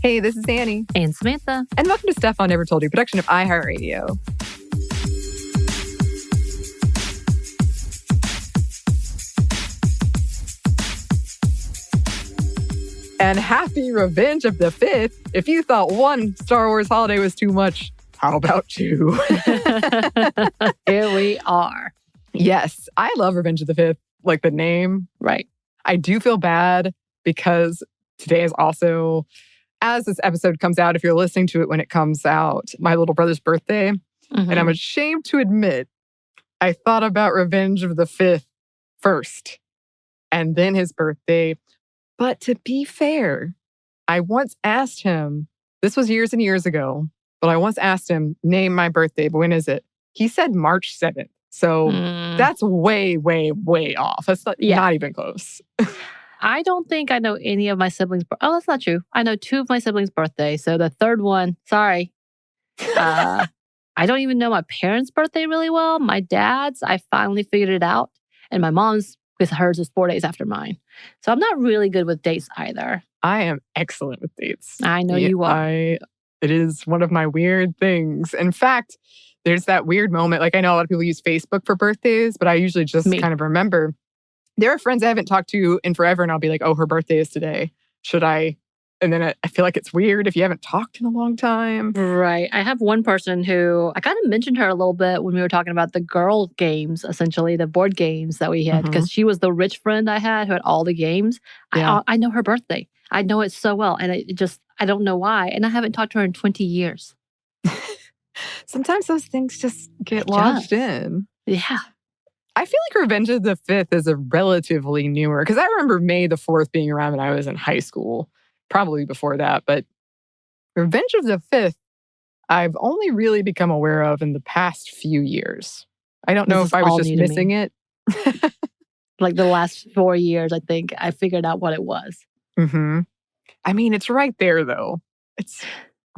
Hey, this is Anney. And Samantha. And welcome to Stuff I Never Told You, production of iHeartRadio. And happy Revenge of the 5th. If you thought one Star Wars holiday was too much, how about two? Here we are. Yes, I love Revenge of the 5th, like the name. Right. I do feel bad because today is also, as this episode comes out, if you're listening to it when it comes out, my little brother's birthday. Mm-hmm. And I'm ashamed to admit, I thought about Revenge of the 5th first and then his birthday. But to be fair, I once asked him, this was years and years ago, but I once asked him, name my birthday, but when is it? He said March 7th. So that's way, way, way off. That's not even close. I don't think I know any of my siblings. Oh, that's not true. I know two of my siblings' birthdays. So the third one, sorry. I don't even know my parents' birthday really well. My dad's, I finally figured it out. And my mom's, because hers is 4 days after mine. So I'm not really good with dates either. I am excellent with dates. I know you are. It is one of my weird things. In fact, there's that weird moment. Like I know a lot of people use Facebook for birthdays, but I usually just kind of remember. There are friends I haven't talked to in forever, and I'll be like, oh, her birthday is today. Should I? And then I feel like it's weird if you haven't talked in a long time. Right. I have one person who, I kind of mentioned her a little bit when we were talking about the girl games, essentially, the board games that we had, because she was the rich friend I had who had all the games. Yeah. I know her birthday. I know it so well. And I don't know why. And I haven't talked to her in 20 years. Sometimes those things just get lodged in. Yeah. I feel like Revenge of the 5th is a relatively newer, because I remember May the 4th being around when I was in high school, probably before that. But Revenge of the 5th, I've only really become aware of in the past few years. I don't know if I was just missing it. Like the last 4 years, I think I figured out what it was. Mm-hmm. I mean, it's right there, though. It's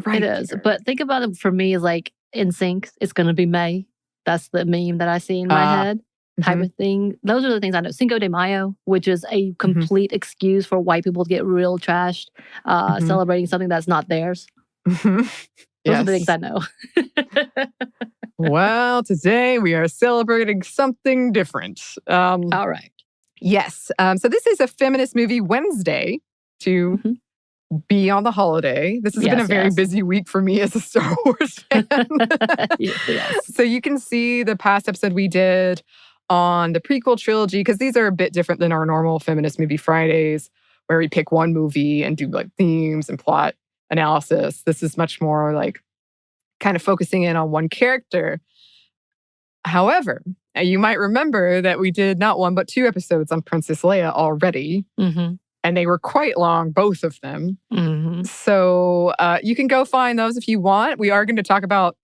right there. It is. But think about it for me, like in sync, it's going to be May. That's the meme that I see in my head. Type of thing. Those are the things I know. Cinco de Mayo, which is a complete excuse for white people to get real trashed, celebrating something that's not theirs. Those are the things I know. Well, today we are celebrating something different. All right. Yes. So this is a Feminist Movie Wednesday to be on the holiday. This has been a very busy week for me as a Star Wars fan. Yes. So you can see the past episode we did on the prequel trilogy, because these are a bit different than our normal Feminist Movie Fridays, where we pick one movie and do like themes and plot analysis. This is much more like kind of focusing in on one character. However, you might remember that we did not one, but two episodes on Princess Leia already. And they were quite long, both of them. So you can go find those if you want. We are going to talk about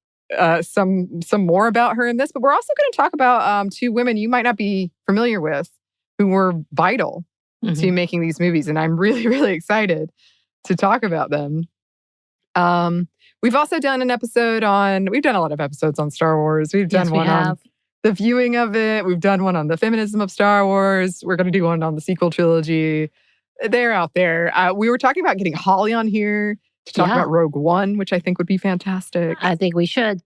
some more about her in this, but we're also going to talk about two women you might not be familiar with who were vital to making these movies. And I'm really, really excited to talk about them. We've also done we've done a lot of episodes on Star Wars. We've done one on the viewing of it. We've done one on the feminism of Star Wars. We're going to do one on the sequel trilogy. They're out there. We were talking about getting Holly on here to talk about Rogue One, which I think would be fantastic. I think we should.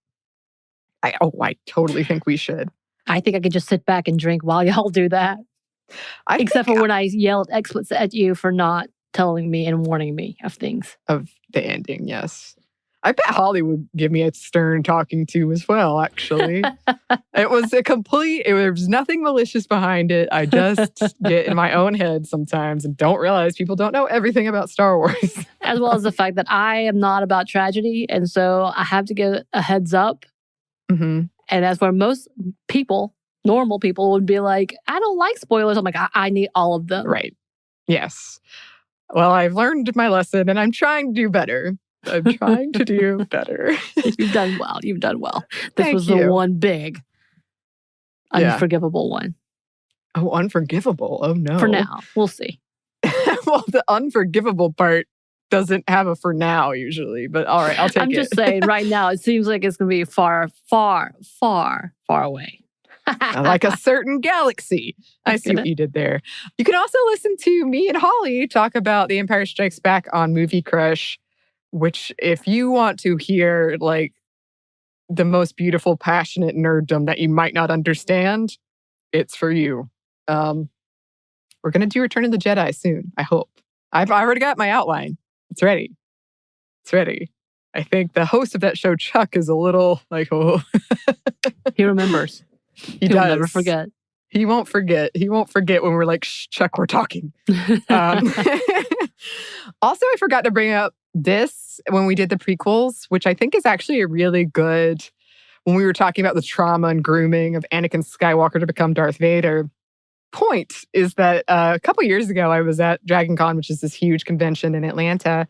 I totally think we should. I think I could just sit back and drink while y'all do that. Except for when I yelled expletives at you for not telling me and warning me of things. Of the ending, yes. I bet Holly would give me a stern talking to as well, actually. It was nothing malicious behind it. I just get in my own head sometimes and don't realize people don't know everything about Star Wars. As well as the fact that I am not about tragedy. And so I have to get a heads up. And as for most people, normal people would be like, I don't like spoilers. I'm like, I need all of them. Right. Yes. Well, I've learned my lesson and I'm trying to do better. I'm trying to do better. You've done well. You've done well. This was the one big, unforgivable one. Oh, unforgivable. Oh, no. For now. We'll see. Well, the unforgivable part doesn't have a for now usually, but all right, I'll take it. I'm just saying right now, it seems like it's going to be far, far, far, far away. Like a certain galaxy. I see what you did there. You can also listen to me and Holly talk about The Empire Strikes Back on Movie Crush. which if you want to hear like the most beautiful, passionate nerddom that you might not understand, it's for you. We're going to do Return of the Jedi soon, I hope. I've already got my outline. It's ready. It's ready. I think the host of that show, Chuck, is a little like, oh. He remembers. He'll does. Never forget. He won't forget. He won't forget when we're like, shh, Chuck, we're talking. Also, I forgot to bring up this when we did the prequels, which I think is actually a really good, when we were talking about the trauma and grooming of Anakin Skywalker to become Darth Vader. Point is that a couple years ago, I was at Dragon Con, which is this huge convention in Atlanta,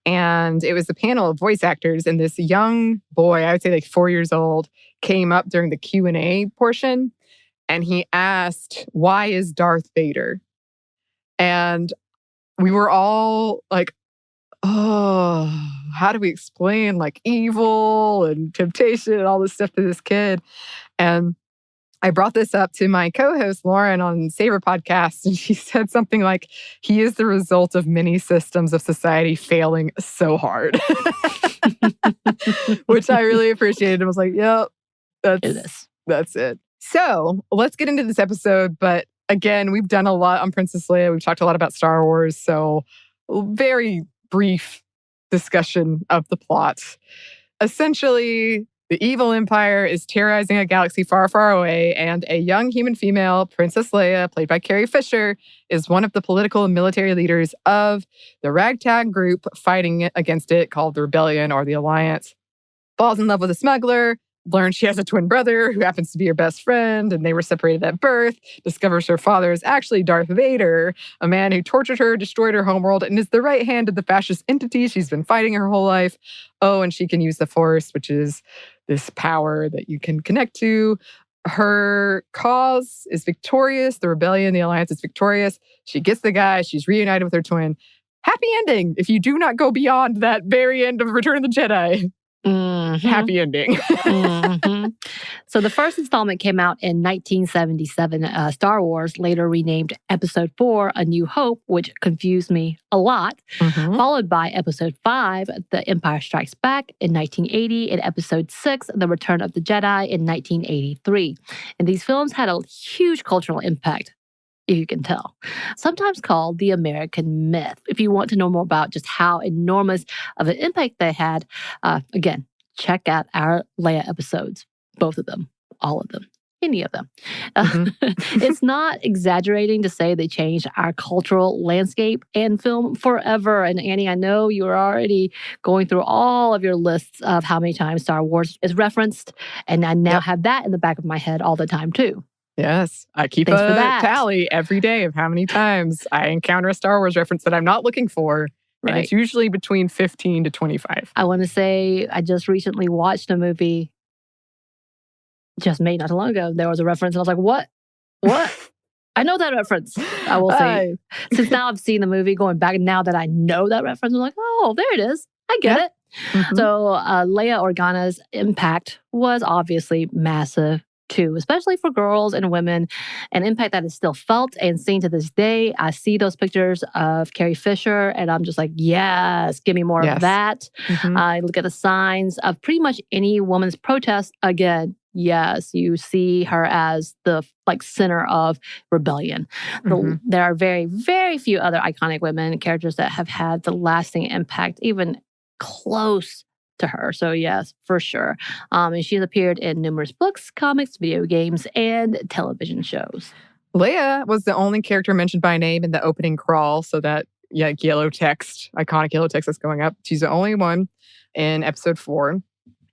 and it was a panel of voice actors, and this young boy, I would say like 4 years old, came up during the Q&A portion, and he asked, "Why is Darth Vader?" And we were all like, oh, how do we explain like evil and temptation and all this stuff to this kid? And I brought this up to my co-host, Lauren, on Savor Podcast, and she said something like, he is the result of many systems of society failing so hard. Which I really appreciated. I was like, yep, that's it. So let's get into this episode. But again, we've done a lot on Princess Leia. We've talked a lot about Star Wars. So very brief discussion of the plot. Essentially, the evil empire is terrorizing a galaxy far, far away, and a young human female, Princess Leia, played by Carrie Fisher, is one of the political and military leaders of the ragtag group fighting against it called the Rebellion or the Alliance. Falls in love with a smuggler, learns she has a twin brother who happens to be her best friend, and they were separated at birth, discovers her father is actually Darth Vader, a man who tortured her, destroyed her homeworld, and is the right hand of the fascist entity she's been fighting her whole life. Oh, and she can use the Force, which is this power that you can connect to. Her cause is victorious. The rebellion, the alliance is victorious. She gets the guy. She's reunited with her twin. Happy ending if you do not go beyond that very end of Return of the Jedi. Mm-hmm. Happy ending. Mm-hmm. So the first installment came out in 1977. Star Wars, later renamed Episode 4, A New Hope, which confused me a lot, followed by Episode 5, The Empire Strikes Back in 1980, and Episode 6, The Return of the Jedi in 1983. And these films had a huge cultural impact, if you can tell, sometimes called the American myth. If you want to know more about just how enormous of an impact they had, again, check out our Leia episodes, both of them, all of them, any of them. It's not exaggerating to say they changed our cultural landscape and film forever. And Anney, I know you're already going through all of your lists of how many times Star Wars is referenced, and I now have that in the back of my head all the time too. Yes, I keep a tally every day of how many times I encounter a Star Wars reference that I'm not looking for. Right. And it's usually between 15 to 25. I want to say I just recently watched a movie just made not too long ago. There was a reference and I was like, what? I know that reference. I will say. Since now I've seen the movie going back, now that I know that reference, I'm like, oh, there it is. I get it. So Leia Organa's impact was obviously massive too, especially for girls and women, an impact that is still felt and seen to this day. I see those pictures of Carrie Fisher and I'm just like, yes, give me more of that. I look at the signs of pretty much any woman's protest. Again, yes, you see her as the center of rebellion. There are very, very few other iconic women characters that have had the lasting impact, even close to her. So yes, for sure. And she's appeared in numerous books, comics, video games, and television shows. Leia was the only character mentioned by name in the opening crawl. So that, yellow text, iconic yellow text that's going up. She's the only one in Episode 4.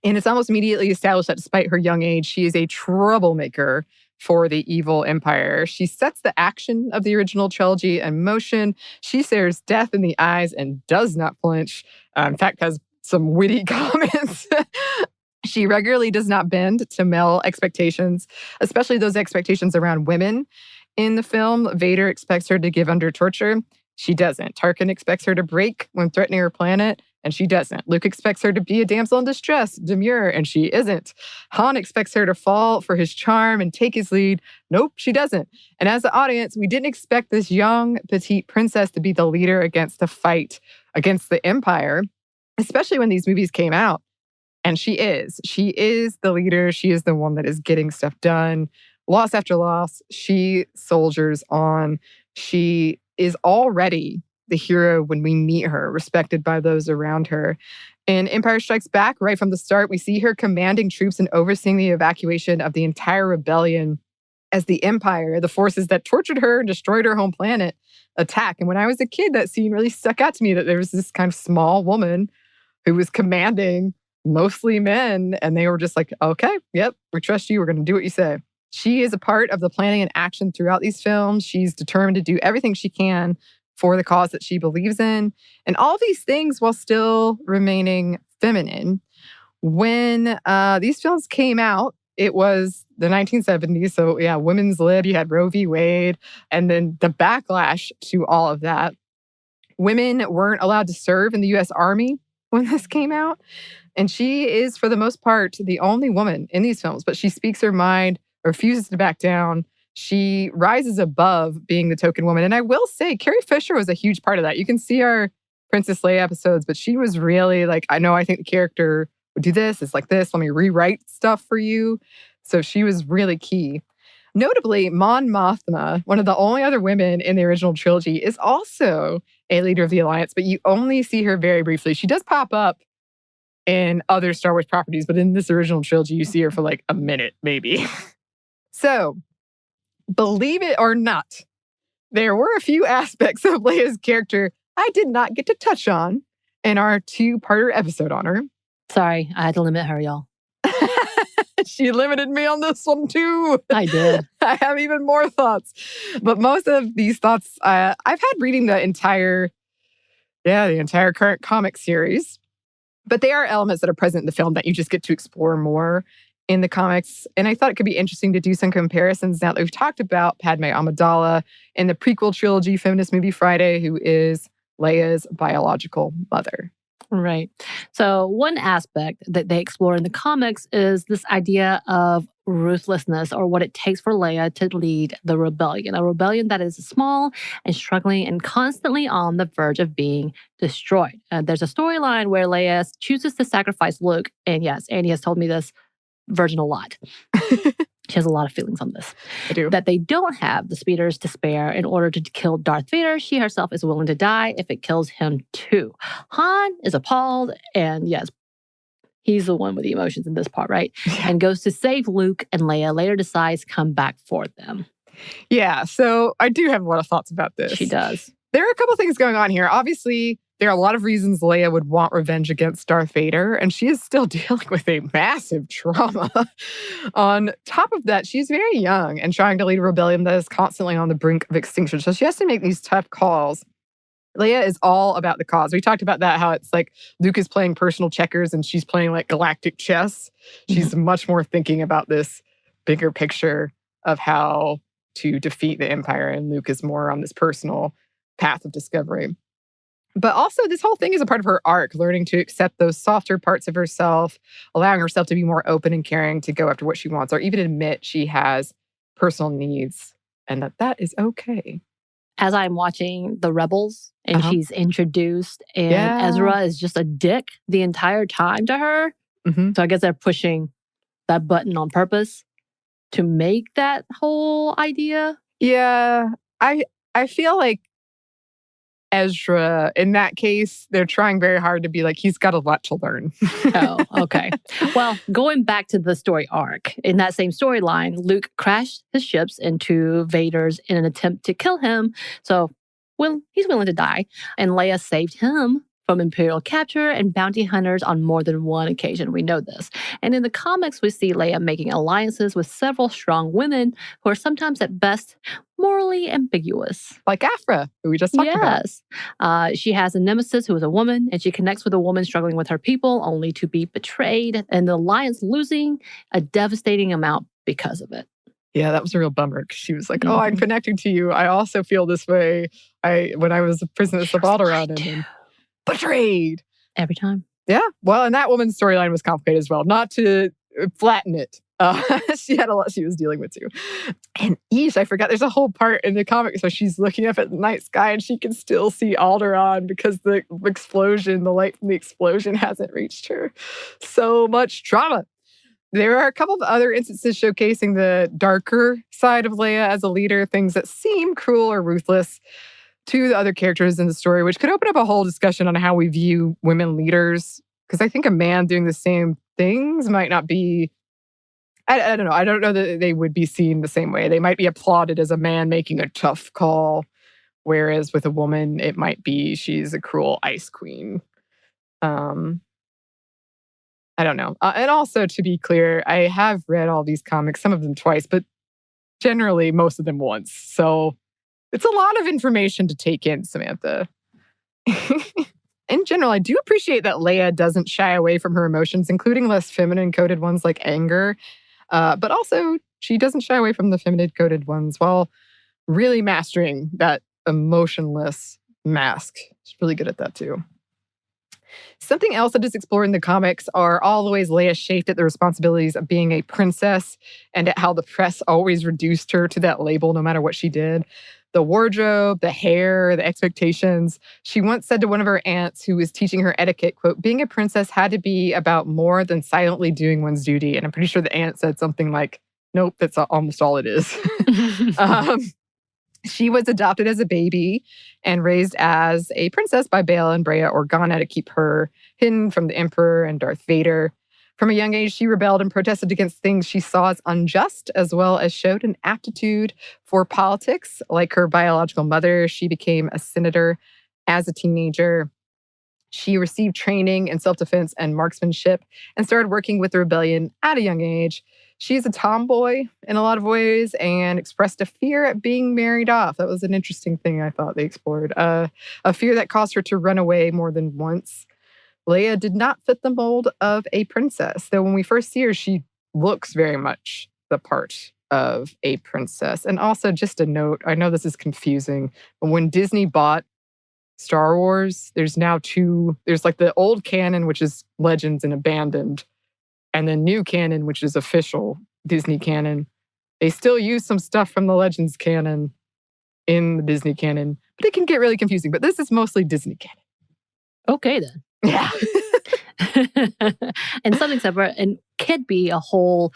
And it's almost immediately established that despite her young age, she is a troublemaker for the evil empire. She sets the action of the original trilogy in motion. She stares death in the eyes and does not flinch. In fact, has some witty comments. She regularly does not bend to male expectations, especially those expectations around women. In the film, Vader expects her to give under torture. She doesn't. Tarkin expects her to break when threatening her planet, and she doesn't. Luke expects her to be a damsel in distress, demure, and she isn't. Han expects her to fall for his charm and take his lead. Nope, she doesn't. And as the audience, we didn't expect this young, petite princess to be the leader against the fight against the Empire. especially when these movies came out. And she is. She is the leader. She is the one that is getting stuff done. Loss after loss, she soldiers on. She is already the hero when we meet her, respected by those around her. In Empire Strikes Back, right from the start, we see her commanding troops and overseeing the evacuation of the entire rebellion as the Empire, the forces that tortured her and destroyed her home planet, attack. And when I was a kid, that scene really stuck out to me that there was this kind of small woman who was commanding mostly men. And they were just like, okay, yep, we trust you. We're going to do what you say. She is a part of the planning and action throughout these films. She's determined to do everything she can for the cause that she believes in. And all these things while still remaining feminine. When these films came out, it was the 1970s. So yeah, women's lib, you had Roe v. Wade. And then the backlash to all of that. Women weren't allowed to serve in the U.S. Army when this came out. And she is, for the most part, the only woman in these films, but she speaks her mind, refuses to back down. She rises above being the token woman. And I will say, Carrie Fisher was a huge part of that. You can see our Princess Leia episodes, but she was really like, I think the character would do this. It's like this. Let me rewrite stuff for you. So she was really key. Notably, Mon Mothma, one of the only other women in the original trilogy, is also a leader of the Alliance, but you only see her very briefly. She does pop up in other Star Wars properties, but in this original trilogy, you see her for like a minute, maybe. So, believe it or not, there were a few aspects of Leia's character I did not get to touch on in our two-parter episode on her. Sorry, I had to limit her, y'all. She limited me on this one too. I did. I have even more thoughts. But most of these thoughts I've had reading the entire current comic series. But they are elements that are present in the film that you just get to explore more in the comics. And I thought it could be interesting to do some comparisons now that we've talked about Padme Amidala in the prequel trilogy, Feminist Movie Friday, who is Leia's biological mother. Right. So one aspect that they explore in the comics is this idea of ruthlessness, or what it takes for Leia to lead the rebellion, a rebellion that is small and struggling and constantly on the verge of being destroyed. There's a storyline where Leia chooses to sacrifice Luke. And yes, Anney has told me this version a lot. She has a lot of feelings on this. I do. That they don't have the speeders to spare in order to kill Darth Vader. She herself is willing to die if it kills him too. Han is appalled, and yes, he's the one with the emotions in this part, right? Yeah. And goes to save Luke, and Leia later decides to come back for them. Yeah, so I do have a lot of thoughts about this. She does. There are a couple things going on here. Obviously, there are a lot of reasons Leia would want revenge against Darth Vader, and she is still dealing with a massive trauma. On top of that, she's very young and trying to lead a rebellion that is constantly on the brink of extinction. So she has to make these tough calls. Leia is all about the cause. We talked about that, how it's like Luke is playing personal checkers and she's playing like galactic chess. She's much more thinking about this bigger picture of how to defeat the Empire, and Luke is more on this personal path of discovery. But also, this whole thing is a part of her arc, learning to accept those softer parts of herself, allowing herself to be more open and caring, to go after what she wants, or even admit she has personal needs and that is okay. As I'm watching The Rebels and she's introduced, and Ezra is just a dick the entire time to her. So I guess they're pushing that button on purpose to make that whole idea. Yeah, I feel like Ezra, in that case, they're trying very hard to be like, he's got a lot to learn. Oh, okay. Well, going back to the story arc, in that same storyline, Luke crashed his ships into Vader's in an attempt to kill him. So, well, he's willing to die. And Leia saved him from Imperial capture and bounty hunters on more than one occasion. We know this. And in the comics, we see Leia making alliances with several strong women who are sometimes at best morally ambiguous. Like Afra, who we just talked about. Yes. She has a nemesis who is a woman, and she connects with a woman struggling with her people only to be betrayed, and the alliance losing a devastating amount because of it. Yeah, that was a real bummer, because she was like, oh, I'm connecting to you. I also feel this way. When I was a princess of Alderaan and betrayed. Every time. Yeah. Well, and that woman's storyline was complicated as well. Not to flatten it, She had a lot she was dealing with too. And I forgot there's a whole part in the comic. So she's looking up at the night sky and she can still see Alderaan because the light from the explosion hasn't reached her. So much trauma. There are a couple of other instances showcasing the darker side of Leia as a leader, things that seem cruel or ruthless to the other characters in the story, which could open up a whole discussion on how we view women leaders. Because I think a man doing the same things might not be, I don't know. I don't know that they would be seen the same way. They might be applauded as a man making a tough call, whereas with a woman, it might be she's a cruel ice queen. I don't know. And also, to be clear, I have read all these comics, some of them twice, but generally most of them once. So it's a lot of information to take in, Samantha. In general, I do appreciate that Leia doesn't shy away from her emotions, including less feminine-coded ones like anger. But also, she doesn't shy away from the feminine-coded ones while really mastering that emotionless mask. She's really good at that, too. Something else that is explored in the comics are all the ways Leia shaped at the responsibilities of being a princess and at how the press always reduced her to that label no matter what she did. The wardrobe, the hair, the expectations. She once said to one of her aunts who was teaching her etiquette, quote, being a princess had to be about more than silently doing one's duty. And I'm pretty sure the aunt said something like, nope, that's almost all it is. She was adopted as a baby and raised as a princess by Bale and Breha Organa to keep her hidden from the Emperor and Darth Vader. From a young age, she rebelled and protested against things she saw as unjust, as well as showed an aptitude for politics. Like her biological mother, she became a senator as a teenager. She received training in self-defense and marksmanship and started working with the rebellion at a young age. She's a tomboy in a lot of ways and expressed a fear at being married off. That was an interesting thing I thought they explored. A fear that caused her to run away more than once. Leia did not fit the mold of a princess, though when we first see her, she looks very much the part of a princess. And also, just a note, I know this is confusing, but when Disney bought Star Wars, there's now there's like the old canon, which is Legends and Abandoned, and the new canon, which is official Disney canon. They still use some stuff from the Legends canon in the Disney canon, but it can get really confusing. But this is mostly Disney canon. Okay, then. Yeah. And something separate, and could be a whole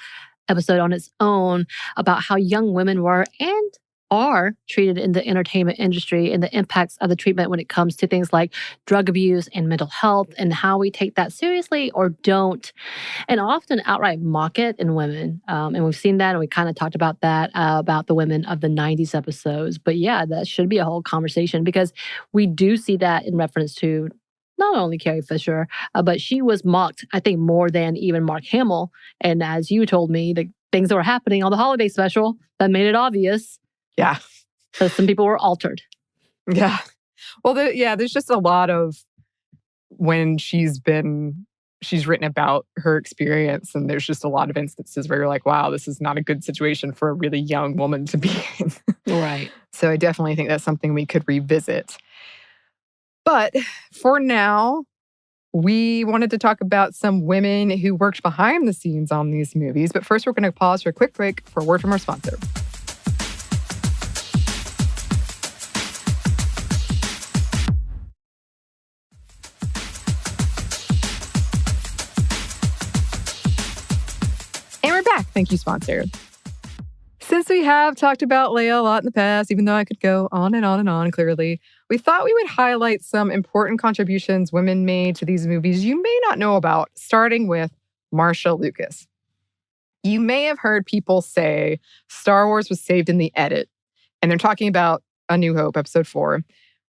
episode on its own about how young women were and are treated in the entertainment industry and the impacts of the treatment when it comes to things like drug abuse and mental health and how we take that seriously or don't, and often outright mock it in women. And we've seen that, and we kind of talked about that, about the women of the 90s episodes. But yeah, that should be a whole conversation because we do see that in reference to not only Carrie Fisher, but she was mocked, I think, more than even Mark Hamill. And as you told me, the things that were happening on the holiday special that made it obvious. Yeah. So some people were altered. Yeah. Well, there's just a lot of when she's written about her experience, and there's just a lot of instances where you're like, wow, this is not a good situation for a really young woman to be in. Right. So I definitely think that's something we could revisit. But for now, we wanted to talk about some women who worked behind the scenes on these movies. But first, we're going to pause for a quick break for a word from our sponsor. And we're back. Thank you, sponsor. Since we have talked about Leia a lot in the past, even though I could go on and on and on, clearly, we thought we would highlight some important contributions women made to these movies you may not know about, starting with Marcia Lucas. You may have heard people say Star Wars was saved in the edit, and they're talking about A New Hope, Episode 4.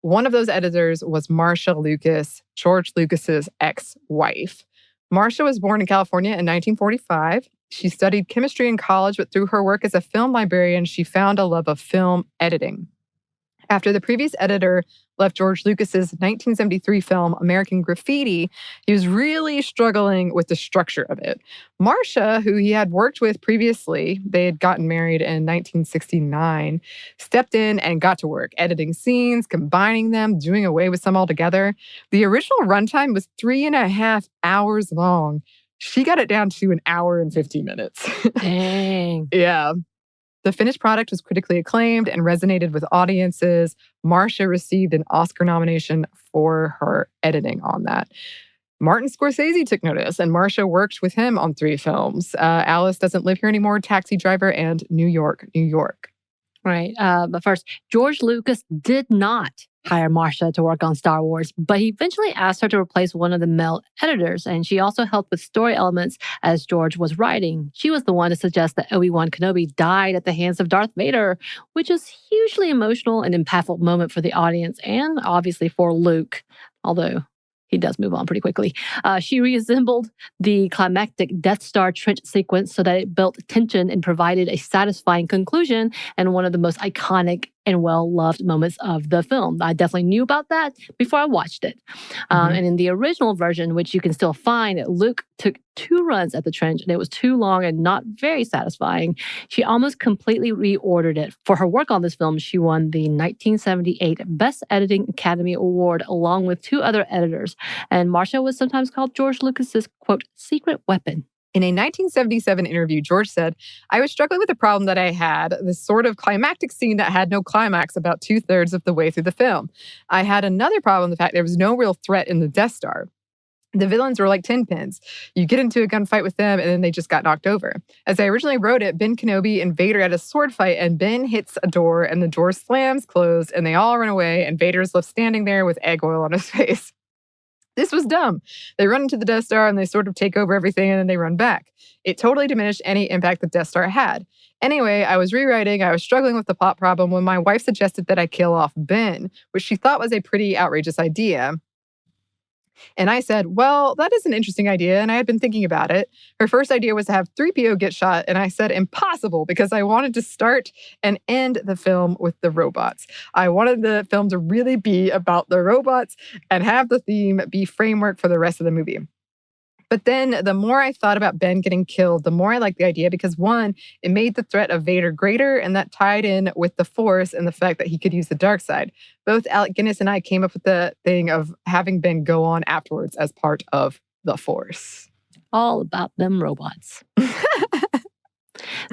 One of those editors was Marcia Lucas, George Lucas's ex-wife. Marcia was born in California in 1945. She studied chemistry in college, but through her work as a film librarian, she found a love of film editing. After the previous editor left George Lucas's 1973 film American Graffiti, he was really struggling with the structure of it. Marcia, who he had worked with previously, they had gotten married in 1969, stepped in and got to work, editing scenes, combining them, doing away with some altogether. The original runtime was 3.5 hours long. She got it down to an hour and 50 minutes. Dang. Yeah. The finished product was critically acclaimed and resonated with audiences. Marcia received an Oscar nomination for her editing on that. Martin Scorsese took notice, and Marcia worked with him on 3 films. Alice Doesn't Live Here Anymore, Taxi Driver, and New York, New York. Right. But first, George Lucas did not hire Marcia to work on Star Wars, but he eventually asked her to replace one of the male editors, and she also helped with story elements as George was writing. She was the one to suggest that Obi-Wan Kenobi died at the hands of Darth Vader, which is hugely emotional and impactful moment for the audience and obviously for Luke, although he does move on pretty quickly. She reassembled the climactic Death Star trench sequence so that it built tension and provided a satisfying conclusion and one of the most iconic and well-loved moments of the film. I definitely knew about that before I watched it. And in the original version, which you can still find, Luke took 2 runs at the trench and it was too long and not very satisfying. She almost completely reordered it. For her work on this film, she won the 1978 Best Editing Academy Award along with 2 other editors. And Marcia was sometimes called George Lucas's, quote, secret weapon. In a 1977 interview, George said, "I was struggling with a problem that I had, this sort of climactic scene that had no climax about 2/3 of the way through the film. I had another problem, the fact there was no real threat in the Death Star. The villains were like tin pins. You get into a gunfight with them and then they just got knocked over. As I originally wrote it, Ben Kenobi and Vader had a sword fight and Ben hits a door and the door slams closed and they all run away and Vader's left standing there with egg oil on his face. This was dumb. They run into the Death Star and they sort of take over everything and then they run back. It totally diminished any impact the Death Star had. Anyway, I was rewriting. I was struggling with the plot problem when my wife suggested that I kill off Ben, which she thought was a pretty outrageous idea. And I said, well, that is an interesting idea. And I had been thinking about it. Her first idea was to have 3PO get shot. And I said, impossible, because I wanted to start and end the film with the robots. I wanted the film to really be about the robots and have the theme be framework for the rest of the movie. But then the more I thought about Ben getting killed, the more I liked the idea because, one, it made the threat of Vader greater, and that tied in with the Force and the fact that he could use the dark side. Both Alec Guinness and I came up with the thing of having Ben go on afterwards as part of the Force. All about them robots.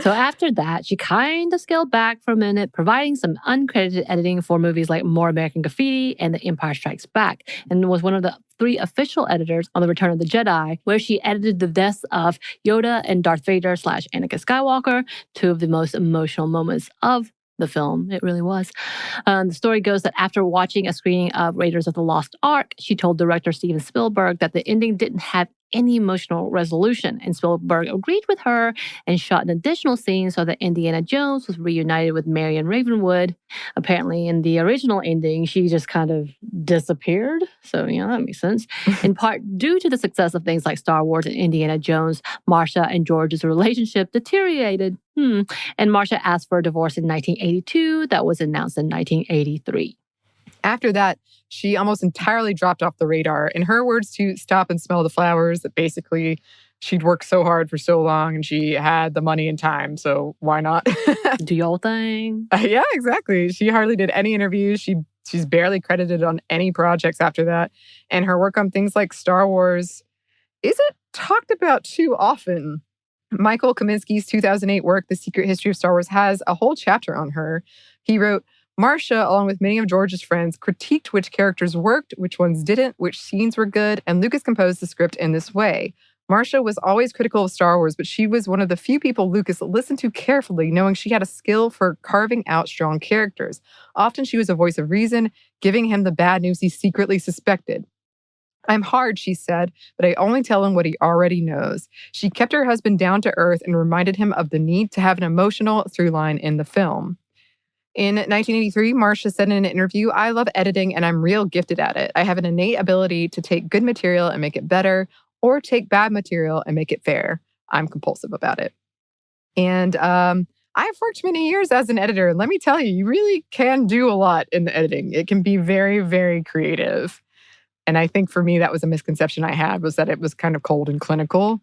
So after that, she kind of scaled back for a minute, providing some uncredited editing for movies like More American Graffiti and The Empire Strikes Back, and was one of the 3 official editors on The Return of the Jedi, where she edited the deaths of Yoda and Darth Vader / Anakin Skywalker, 2 of the most emotional moments of the film. It really was. The story goes that after watching a screening of Raiders of the Lost Ark, she told director Steven Spielberg that the ending didn't have any emotional resolution, and Spielberg agreed with her and shot an additional scene so that Indiana Jones was reunited with Marion Ravenwood. Apparently, in the original ending, she just kind of disappeared. So, that makes sense. In part due to the success of things like Star Wars and Indiana Jones, Marcia and George's relationship deteriorated. And Marcia asked for a divorce in 1982 that was announced in 1983. After that, she almost entirely dropped off the radar. In her words, to stop and smell the flowers, that basically she'd worked so hard for so long and she had the money and time, so why not? Do your thing. Yeah, exactly. She hardly did any interviews. She's barely credited on any projects after that. And her work on things like Star Wars isn't talked about too often. Michael Kaminsky's 2008 work, The Secret History of Star Wars, has a whole chapter on her. He wrote, Marcia, along with many of George's friends, critiqued which characters worked, which ones didn't, which scenes were good, and Lucas composed the script in this way. Marcia was always critical of Star Wars, but she was one of the few people Lucas listened to carefully, knowing she had a skill for carving out strong characters. Often she was a voice of reason, giving him the bad news he secretly suspected. I'm hard, she said, but I only tell him what he already knows. She kept her husband down to earth and reminded him of the need to have an emotional through line in the film. In 1983, Marcia said in an interview, I love editing and I'm real gifted at it. I have an innate ability to take good material and make it better, or take bad material and make it fair. I'm compulsive about it. And I've worked many years as an editor, and let me tell you, you really can do a lot in the editing. It can be very, very creative. And I think for me, that was a misconception I had, was that it was kind of cold and clinical,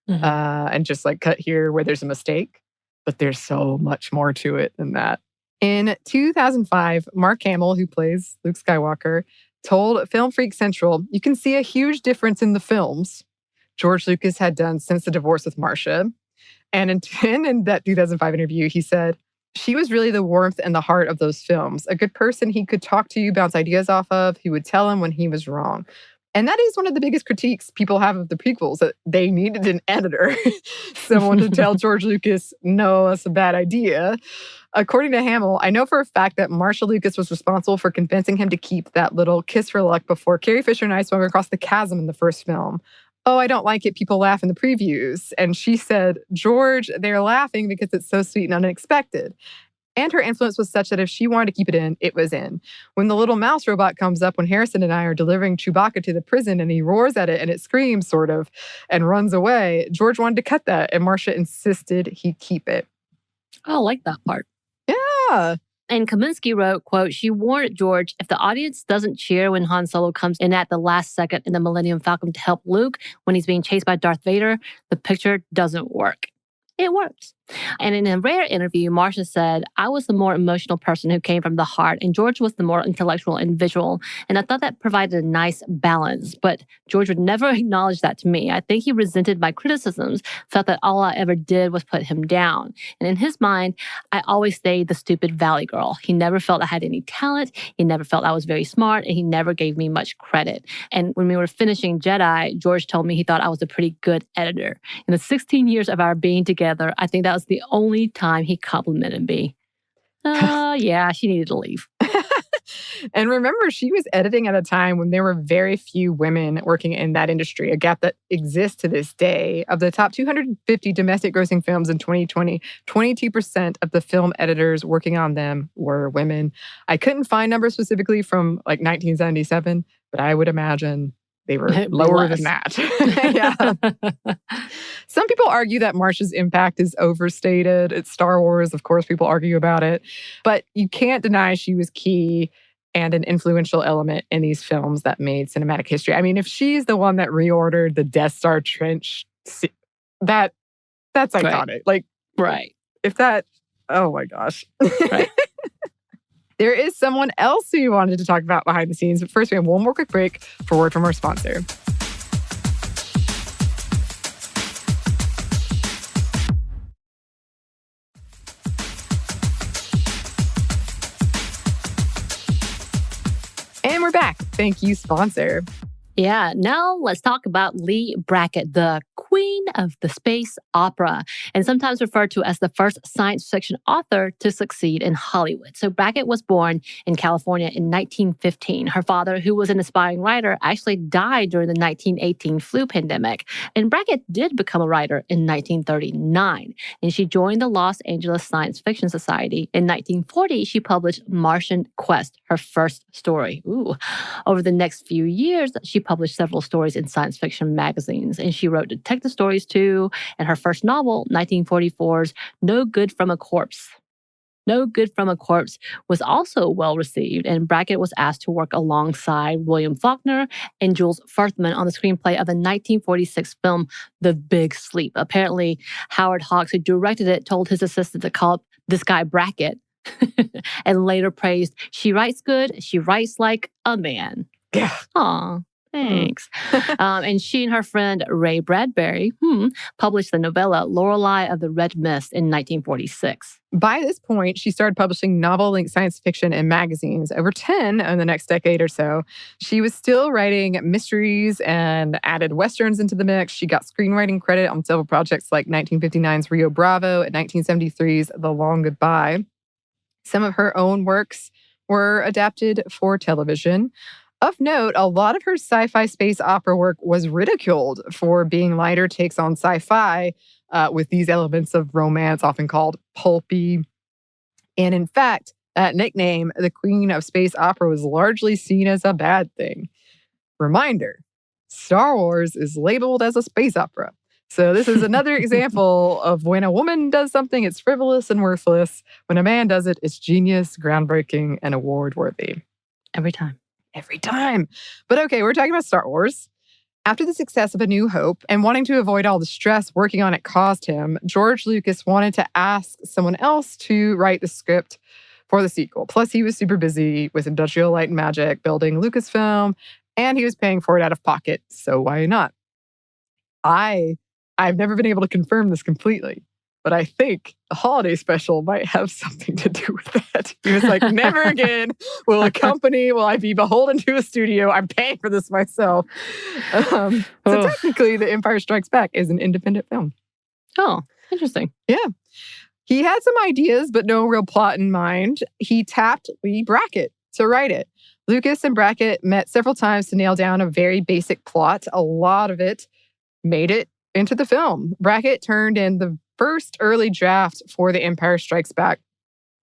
and just like cut here where there's a mistake. But there's so much more to it than that. In 2005, Mark Hamill, who plays Luke Skywalker, told Film Freak Central, you can see a huge difference in the films. George Lucas had done since the divorce with Marcia. And in that 2005 interview, he said, she was really the warmth and the heart of those films. A good person he could talk to, bounce ideas off of, who would tell him when he was wrong. And that is one of the biggest critiques people have of the prequels, that they needed an editor, someone to tell George Lucas, no, that's a bad idea. According to Hamill, I know for a fact that Marcia Lucas was responsible for convincing him to keep that little kiss for luck before Carrie Fisher and I swung across the chasm in the first film. Oh, I don't like it. People laugh in the previews. And she said, George, they're laughing because it's so sweet and unexpected. And her influence was such that if she wanted to keep it in, it was in. When the little mouse robot comes up when Harrison and I are delivering Chewbacca to the prison and he roars at it and it screams, sort of, and runs away, George wanted to cut that and Marcia insisted he keep it. I like that part. Yeah. And Kaminsky wrote, quote, she warned George, if the audience doesn't cheer when Han Solo comes in at the last second in the Millennium Falcon to help Luke when he's being chased by Darth Vader, the picture doesn't work. It works. And in a rare interview, Marcia said, I was the more emotional person who came from the heart, and George was the more intellectual and visual. And I thought that provided a nice balance. But George would never acknowledge that to me. I think he resented my criticisms, felt that all I ever did was put him down. And in his mind, I always stayed the stupid valley girl. He never felt I had any talent. He never felt I was very smart, and he never gave me much credit. And when we were finishing Jedi, George told me he thought I was a pretty good editor. In the 16 years of our being together, I think that was the only time he complimented me. Yeah, she needed to leave. And remember, she was editing at a time when there were very few women working in that industry, a gap that exists to this day. Of the top 250 domestic grossing films in 2020, 22% of the film editors working on them were women. I couldn't find numbers specifically from like 1977, but I would imagine they were lower than that. Yeah. Some people argue that Marcia's impact is overstated. It's Star Wars. Of course, people argue about it. But you can't deny she was key and an influential element in these films that made cinematic history. I mean, if she's the one that reordered the Death Star trench, that's iconic. Like, right. If that, oh my gosh. Right. There is someone else who you wanted to talk about behind the scenes. But first, we have one more quick break for word from our sponsor. And we're back. Thank you, sponsor. Yeah, now let's talk about Leigh Brackett, the queen of the space opera, and sometimes referred to as the first science fiction author to succeed in Hollywood. So Brackett was born in California in 1915. Her father, who was an aspiring writer, actually died during the 1918 flu pandemic. And Brackett did become a writer in 1939, and she joined the Los Angeles Science Fiction Society. In 1940, she published Martian Quest, her first story. Over the next few years, she published several stories in science fiction magazines, and she wrote detective stories too. And her first novel, 1944's No Good from a Corpse. No Good from a Corpse was also well received, and Brackett was asked to work alongside William Faulkner and Jules Furthman on the screenplay of the 1946 film The Big Sleep. Apparently, Howard Hawks, who directed it, told his assistant to call this guy Brackett and later praised, she writes good, she writes like a man. Yeah. Aw. Thanks. And she and her friend Ray Bradbury published the novella Lorelei of the Red Mist in 1946. By this point, she started publishing novel-length science fiction in magazines, over 10 in the next decade or so. She was still writing mysteries and added westerns into the mix. She got screenwriting credit on several projects like 1959's Rio Bravo and 1973's The Long Goodbye. Some of her own works were adapted for television. Of note, a lot of her sci-fi space opera work was ridiculed for being lighter takes on sci-fi with these elements of romance, often called pulpy. And in fact, that nickname, the Queen of Space Opera, was largely seen as a bad thing. Reminder, Star Wars is labeled as a space opera. So this is another example of when a woman does something, it's frivolous and worthless. When a man does it, it's genius, groundbreaking, and award-worthy. Every time. Every time. But okay, we're talking about Star Wars. After the success of A New Hope and wanting to avoid all the stress working on it caused him, George Lucas wanted to ask someone else to write the script for the sequel. Plus, he was super busy with Industrial Light and Magic, building Lucasfilm, and he was paying for it out of pocket, so why not? I've never been able to confirm this completely, but I think the holiday special might have something to do with that. He was like, never again will I be beholden to a studio. I'm paying for this myself. So technically, The Empire Strikes Back is an independent film. Oh, interesting. Yeah. He had some ideas, but no real plot in mind. He tapped Lee Brackett to write it. Lucas and Brackett met several times to nail down a very basic plot. A lot of it made it into the film. Brackett turned in the first early draft for The Empire Strikes Back.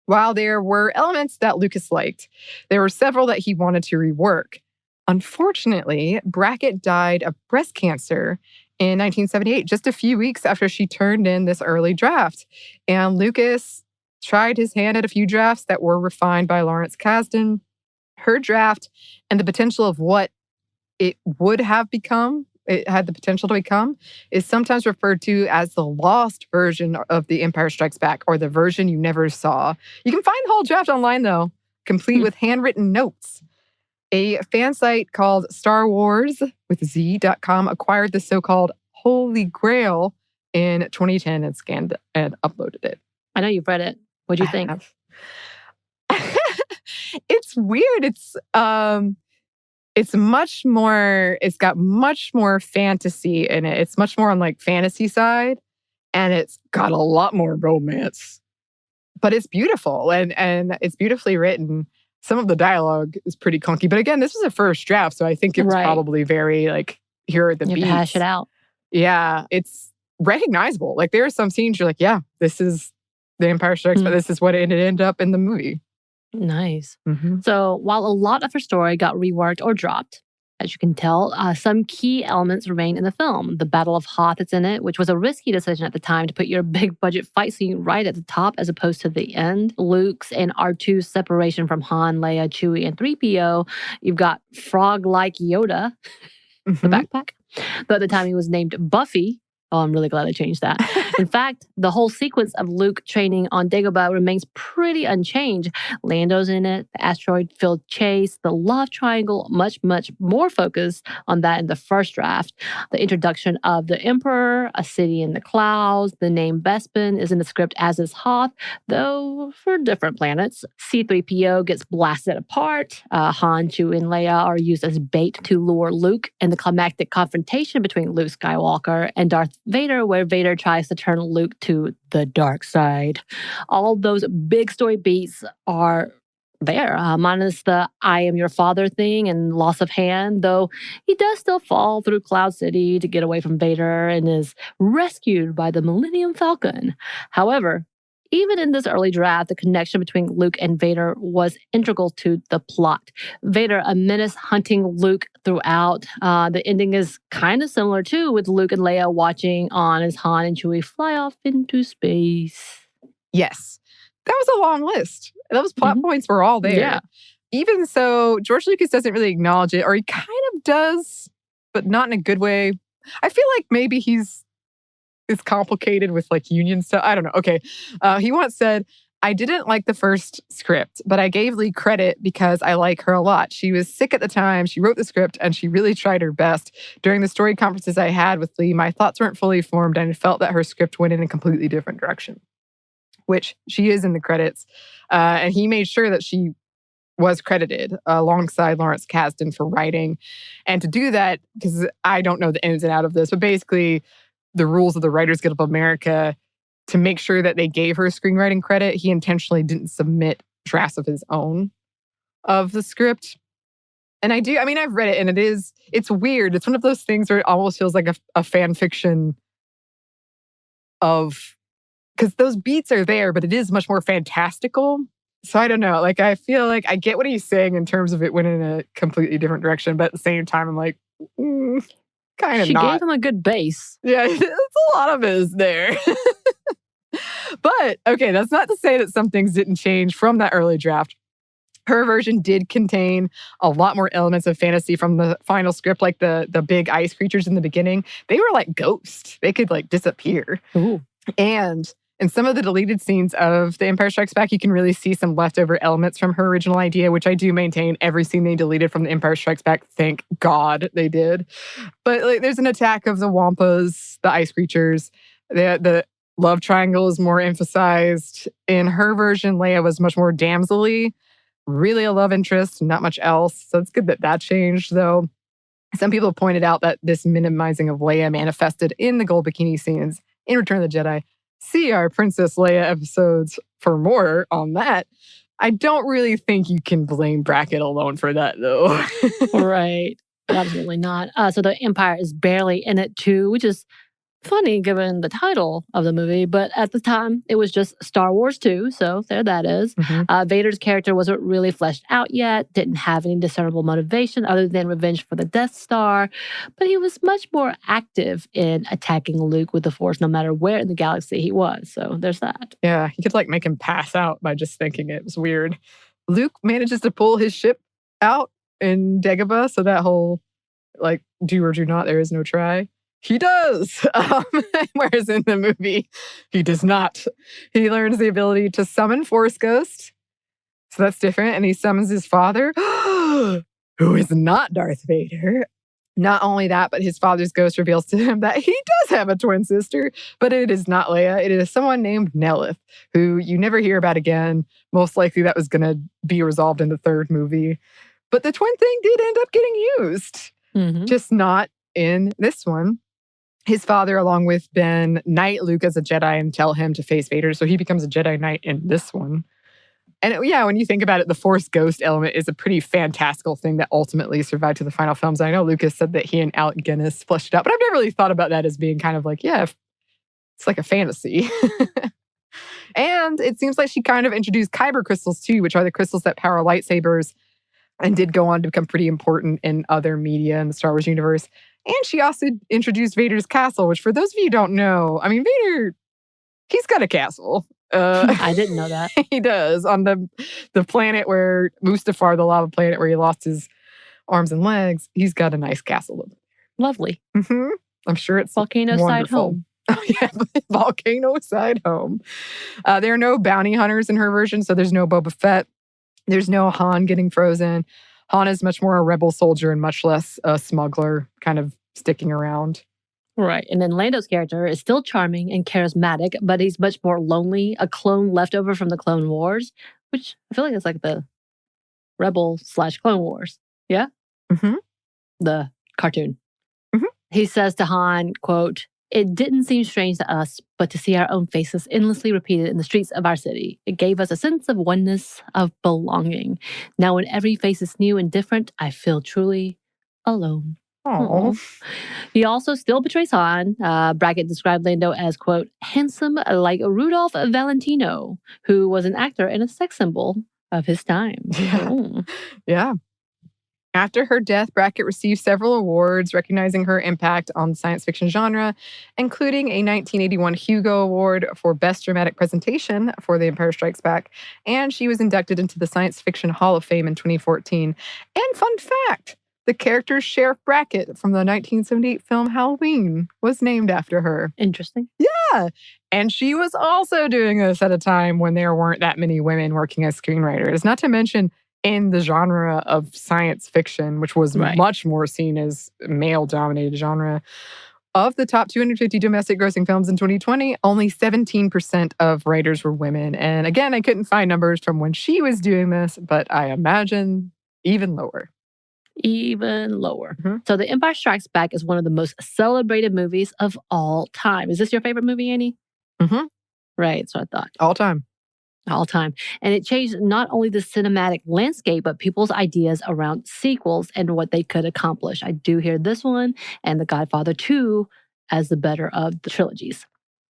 While there were elements that Lucas liked, there were several that he wanted to rework. Unfortunately, Brackett died of breast cancer in 1978, just a few weeks after she turned in this early draft. And Lucas tried his hand at a few drafts that were refined by Lawrence Kasdan. Her draft and the potential of what it would have become, it had the potential to become, is sometimes referred to as the lost version of The Empire Strikes Back, or the version you never saw. You can find the whole draft online, though, complete with handwritten notes. A fan site called StarWars.com acquired the so-called Holy Grail in 2010 and scanned and uploaded it. I know you've read it. What do you think? It's weird. It's much more, it's got much more fantasy in it. It's much more on like fantasy side, and it's got a lot more romance. But it's beautiful and it's beautifully written. Some of the dialogue is pretty clunky. But again, this was a first draft, so I think it was probably very like, here are the beats. You have to hash it out. Yeah, it's recognizable. Like there are some scenes you're like, yeah, this is The Empire Strikes Back. This is what it ended up in the movie. Nice. So while a lot of her story got reworked or dropped, as you can tell, some key elements remain in the film. The Battle of Hoth is in it, which was a risky decision at the time to put your big budget fight scene right at the top as opposed to the end. Luke's and R2's separation from Han, Leia, Chewie, and 3PO. You've got frog-like Yoda, the backpack. Though at the time he was named Buffy. Oh, I'm really glad I changed that. In fact, the whole sequence of Luke training on Dagobah remains pretty unchanged. Lando's in it, the asteroid-filled chase, the love triangle, much more focused on that in the first draft. The introduction of the Emperor, a city in the clouds, the name Bespin is in the script as is Hoth, though for different planets. C-3PO gets blasted apart. Han, Chewie, and Leia are used as bait to lure Luke, and the climactic confrontation between Luke Skywalker and Darth Vader, where Vader tries to turn Luke to the dark side. All those big story beats are there, minus the I am your father thing and loss of Han, though he does still fall through Cloud City to get away from Vader and is rescued by the Millennium Falcon. However, even in this early draft, the connection between Luke and Vader was integral to the plot. Vader, a menace hunting Luke throughout. The ending is kind of similar too, with Luke and Leia watching on as Han and Chewie fly off into space. Yes. That was a long list. Those plot points were all there. Yeah. Even so, George Lucas doesn't really acknowledge it, or he kind of does, but not in a good way. I feel like maybe it's complicated with like union stuff. I don't know. Okay. He once said, I didn't like the first script, but I gave Lee credit because I like her a lot. She was sick at the time. She wrote the script and she really tried her best. During the story conferences I had with Lee, my thoughts weren't fully formed and I felt that her script went in a completely different direction, which she is in the credits. And he made sure that she was credited alongside Lawrence Kasdan for writing. And to do that, because I don't know the ins and outs of this, but basically the rules of the Writers Guild of America, to make sure that they gave her screenwriting credit, he intentionally didn't submit drafts of his own of the script. And I've read it and it's weird. It's one of those things where it almost feels like a fan fiction of, because those beats are there, but it is much more fantastical. So I don't know. Like, I feel like I get what he's saying in terms of it went in a completely different direction, but at the same time, I'm like, kind of not. She gave him a good base. Yeah, a lot of it is there. But, okay, that's not to say that some things didn't change from that early draft. Her version did contain a lot more elements of fantasy from the final script, like the big ice creatures in the beginning. They were like ghosts. They could like disappear. Ooh. And In some of the deleted scenes of The Empire Strikes Back, you can really see some leftover elements from her original idea, which I do maintain every scene they deleted from The Empire Strikes Back, thank God they did. But like, there's an attack of the Wampas, the ice creatures. The love triangle is more emphasized. In her version, Leia was much more damsel-y, really a love interest, not much else. So it's good that that changed, though. Some people pointed out that this minimizing of Leia manifested in the gold bikini scenes in Return of the Jedi. See our Princess Leia episodes for more on that. I don't really think you can blame Brackett alone for that, though. Right. Absolutely not. So the Empire is barely in it, too, which is funny given the title of the movie, but at the time it was just Star Wars 2, so there that is. Vader's character wasn't really fleshed out yet, didn't have any discernible motivation other than revenge for the Death Star, but he was much more active in attacking Luke with the Force no matter where in the galaxy he was, so there's that. Yeah, he could like make him pass out by just thinking it. It was weird. Luke manages to pull his ship out in Dagobah, so that whole like do or do not, there is no try. He does. Whereas in the movie, he does not. He learns the ability to summon Force Ghost. So that's different. And he summons his father, who is not Darth Vader. Not only that, but his father's ghost reveals to him that he does have a twin sister, but it is not Leia. It is someone named Nelith, who you never hear about again. Most likely that was going to be resolved in the third movie. But the twin thing did end up getting used. Just not in this one. His father, along with Ben, knight Luke as a Jedi and tell him to face Vader. So he becomes a Jedi Knight in this one. And yeah, when you think about it, the Force Ghost element is a pretty fantastical thing that ultimately survived to the final films. I know Lucas said that he and Alec Guinness fleshed it out, but I've never really thought about that as being kind of like, yeah, it's like a fantasy. And it seems like she kind of introduced Kyber crystals too, which are the crystals that power lightsabers and did go on to become pretty important in other media in the Star Wars universe. And she also introduced Vader's castle, which for those of you who don't know, I mean, Vader, he's got a castle. I didn't know that. He does. On the planet where Mustafar, the lava planet where he lost his arms and legs, he's got a nice castle. Lovely. I'm sure it's Volcano wonderful. Side Home. Oh, yeah, Volcano Side Home. There are no bounty hunters in her version, so there's no Boba Fett. There's no Han getting frozen. Han is much more a rebel soldier and much less a smuggler kind of sticking around. Right. And then Lando's character is still charming and charismatic, but he's much more lonely, a clone left over from the Clone Wars, which I feel like it's like the Rebel/Clone Wars. Yeah? The cartoon. He says to Han, quote, "It didn't seem strange to us, but to see our own faces endlessly repeated in the streets of our city, it gave us a sense of oneness, of belonging. Now when every face is new and different, I feel truly alone." Oh. He also still betrays Han. Brackett described Lando as, quote, "handsome like Rudolph Valentino, who was an actor and a sex symbol of his time." Yeah. After her death, Brackett received several awards recognizing her impact on the science fiction genre, including a 1981 Hugo Award for Best Dramatic Presentation for The Empire Strikes Back, and she was inducted into the Science Fiction Hall of Fame in 2014. And fun fact, the character Sheriff Brackett from the 1978 film Halloween was named after her. Interesting. Yeah. And she was also doing this at a time when there weren't that many women working as screenwriters, not to mention in the genre of science fiction, which was much more seen as male-dominated genre. Of the top 250 domestic grossing films in 2020, only 17% of writers were women. And again, I couldn't find numbers from when she was doing this, but I imagine even lower. Even lower. So The Empire Strikes Back is one of the most celebrated movies of all time. Is this your favorite movie, Anney? Right, so I thought. All time. All time. And it changed not only the cinematic landscape, but people's ideas around sequels and what they could accomplish. I do hear this one and The Godfather 2 as the better of the trilogies.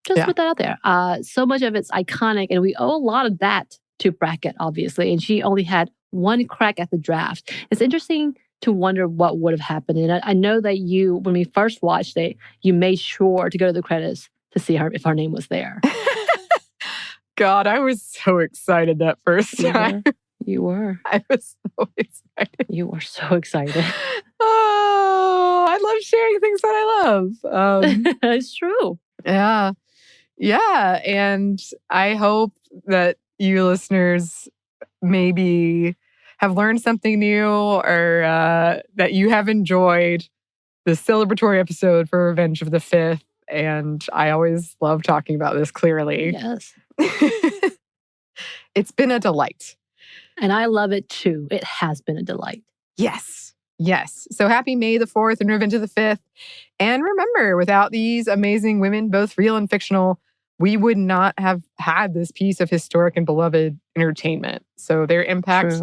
Just put that out there. So much of it's iconic, and we owe a lot of that to Brackett, obviously. And she only had one crack at the draft. It's interesting to wonder what would have happened. And I know that you, when we first watched it, you made sure to go to the credits to see her if her name was there. God, I was so excited that first time. You were. I was so excited. You were so excited. Oh, I love sharing things that I love. It's true. Yeah. Yeah. And I hope that you listeners maybe have learned something new or that you have enjoyed the celebratory episode for Revenge of the Fifth. And I always love talking about this clearly. Yes. It's been a delight. And I love it too. It has been a delight. Yes. Yes. So happy May the 4th and Revenge of the 5th. And remember, without these amazing women, both real and fictional, we would not have had this piece of historic and beloved entertainment. So their impact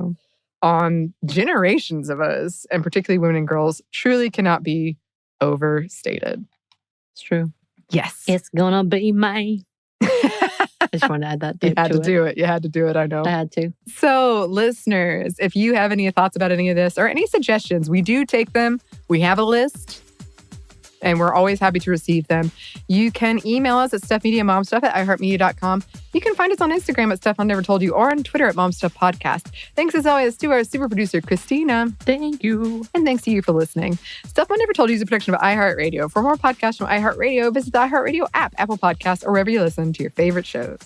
on generations of us, and particularly women and girls, truly cannot be overstated. It's true. Yes. It's gonna be May. I just wanted to add that. You had to do it. You had to do it. I know. I had to. So, listeners, if you have any thoughts about any of this or any suggestions, we do take them. We have a list, and we're always happy to receive them. You can email us at stuffmediamomstuff@iheartmedia.com. You can find us on Instagram at Stuff I Never Told You or on Twitter at MomStuffPodcast. Thanks as always to our super producer, Christina. Thank you. And thanks to you for listening. Stuff I Never Told You is a production of iHeartRadio. For more podcasts from iHeartRadio, visit the iHeartRadio app, Apple Podcasts, or wherever you listen to your favorite shows.